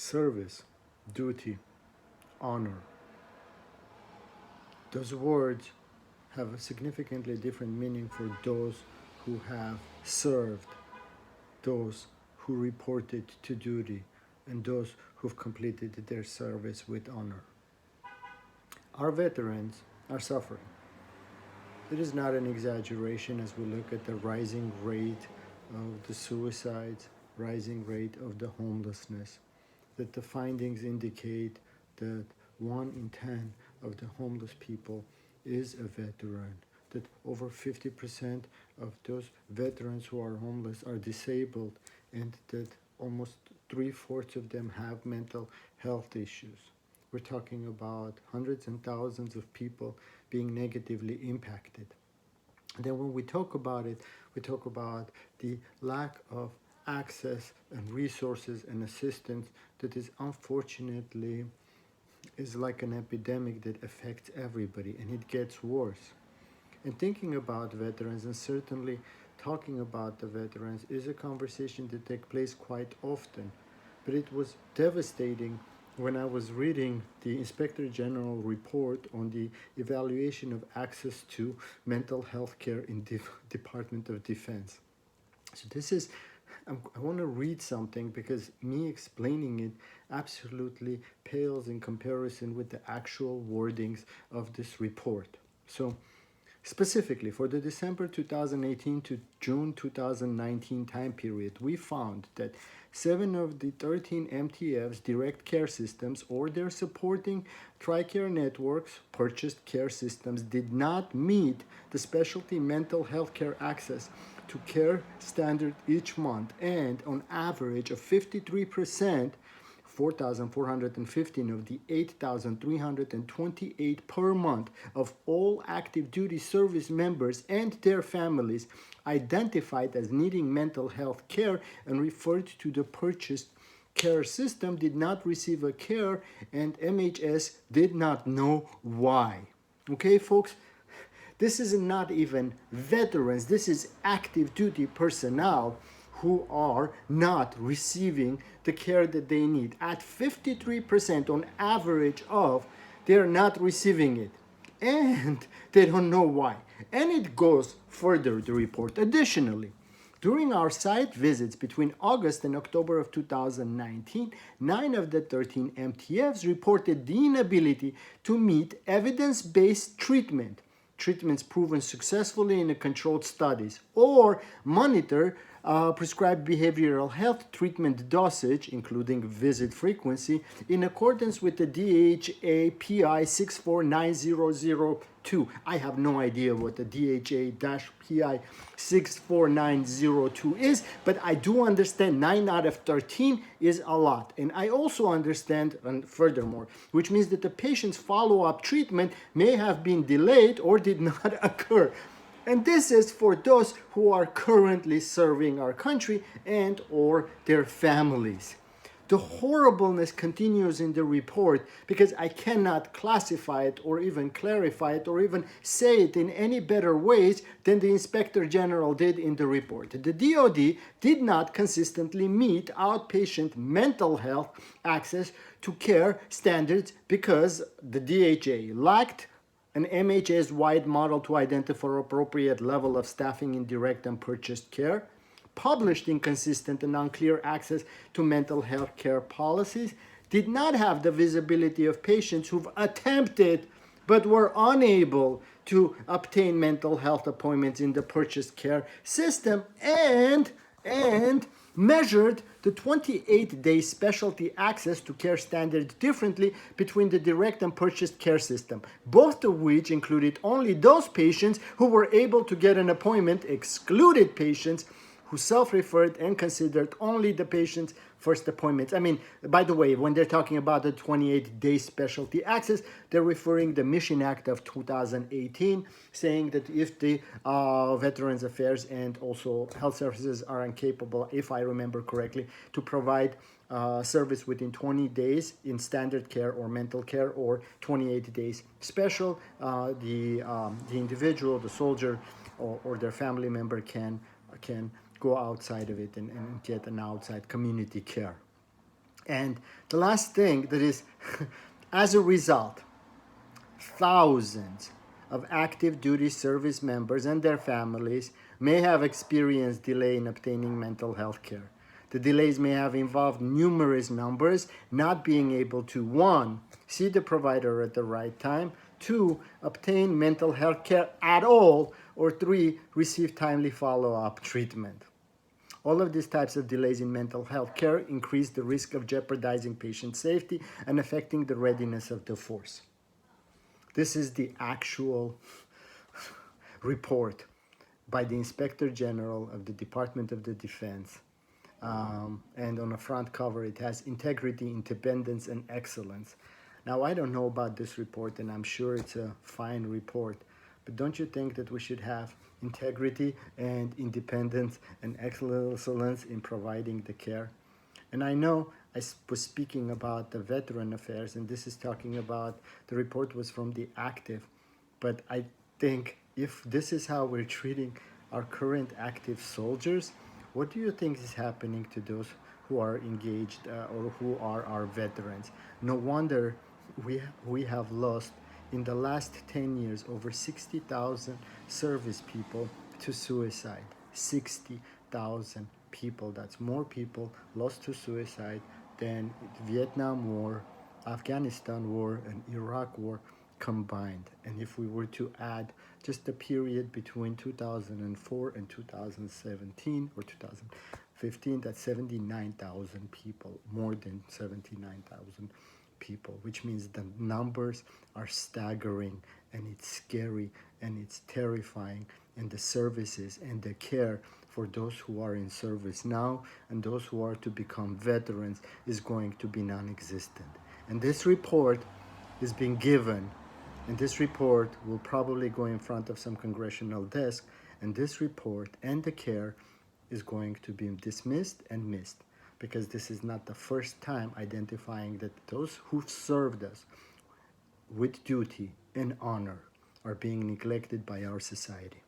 service, duty, honor. Those words have a significantly different meaning for those who have served, those who reported to duty, and those who've completed their service with honor. Our veterans are suffering. It is not an exaggeration as we look at the rising rate of the suicides, rising rate of the homelessness, that the findings indicate that 1 in 10 of the homeless people is a veteran, that over 50% of those veterans who are homeless are disabled, and that almost 3/4 of them have mental health issues. We're talking about hundreds and thousands of people being negatively impacted. And then when we talk about it, we talk about the lack of access and resources and assistance that is unfortunately is like an epidemic that affects everybody, and it gets worse. And thinking about veterans, and certainly talking about the veterans, is a conversation that takes place quite often. But it was devastating when I was reading the Inspector General report on the evaluation of access to mental health care in the Department of Defense. So this is, I want to read something because me explaining it absolutely pales in comparison with the actual wordings of this report. So specifically, for the December 2018 to June 2019 time period, we found that 7 of the 13 MTF's direct care systems or their supporting TRICARE networks purchased care systems did not meet the specialty mental health care access to care standard each month, and on average of 53%, 4,415 of the 8,328 per month of all active duty service members and their families identified as needing mental health care and referred to the purchased care system did not receive a care, and MHS did not know why. Okay, folks? This is not even veterans, this is active duty personnel who are not receiving the care that they need. At 53% on average of, they're not receiving it. And they don't know why. And it goes further, the report. Additionally, during our site visits between August and October of 2019, 9 of the 13 MTFs reported the inability to meet evidence-based treatments proven successfully in the controlled studies, or monitor prescribed behavioral health treatment dosage, including visit frequency, in accordance with the DHA PI 649002. I have no idea what the DHA-PI 64902 is, but I do understand 9 out of 13 is a lot. And I also understand, and furthermore, which means that the patient's follow-up treatment may have been delayed or did not occur. And this is for those who are currently serving our country and or their families. The horribleness continues in the report because I cannot classify it or even clarify it or even say it in any better ways than the Inspector General did in the report. The DoD did not consistently meet outpatient mental health access to care standards because the DHA lacked an MHS-wide model to identify appropriate level of staffing in direct and purchased care, published inconsistent and unclear access to mental health care policies, did not have the visibility of patients who've attempted but were unable to obtain mental health appointments in the purchased care system, and measured the 28-day specialty access to care standard differently between the direct and purchased care system, both of which included only those patients who were able to get an appointment, excluded patients who self-referred and considered only the patient's first appointments. I mean, by the way, when they're talking about the 28-day specialty access, they're referring the Mission Act of 2018, saying that if the Veterans Affairs and also Health Services are incapable, if I remember correctly, to provide service within 20 days in standard care or mental care, or 28 days special, the individual, the soldier, or their family member can go outside of it and get an outside community care. And the last thing that is, as a result, thousands of active duty service members and their families may have experienced delay in obtaining mental health care. The delays may have involved numerous numbers not being able to, one, see the provider at the right time, two, obtain mental health care at all, or three, receive timely follow-up treatment. All of these types of delays in mental health care increase the risk of jeopardizing patient safety and affecting the readiness of the force. This is the actual report by the Inspector General of the Department of the Defense. And on the front cover, it has integrity, independence, and excellence. Now, I don't know about this report, and I'm sure it's a fine report, but don't you think that we should have integrity and independence and excellence in providing the care? And I know I was speaking about the veteran affairs, and this is talking about, the report was from the active, but I think if this is how we're treating our current active soldiers, what do you think is happening to those who are engaged or who are our veterans? No wonder we have lost in the last 10 years over 60,000 service people to suicide. 60,000 people. That's more people lost to suicide than Vietnam War, Afghanistan War, and Iraq War combined. And if we were to add just the period between 2004 and 2017 or 2015, that's 79,000 people, more than 79,000 people, which means the numbers are staggering, and it's scary, and it's terrifying, and the services and the care for those who are in service now and those who are to become veterans is going to be non-existent. And this report is being given, and this report will probably go in front of some congressional desk, and this report and the care is going to be dismissed and missed, because this is not the first time identifying that those who served us with duty and honor are being neglected by our society.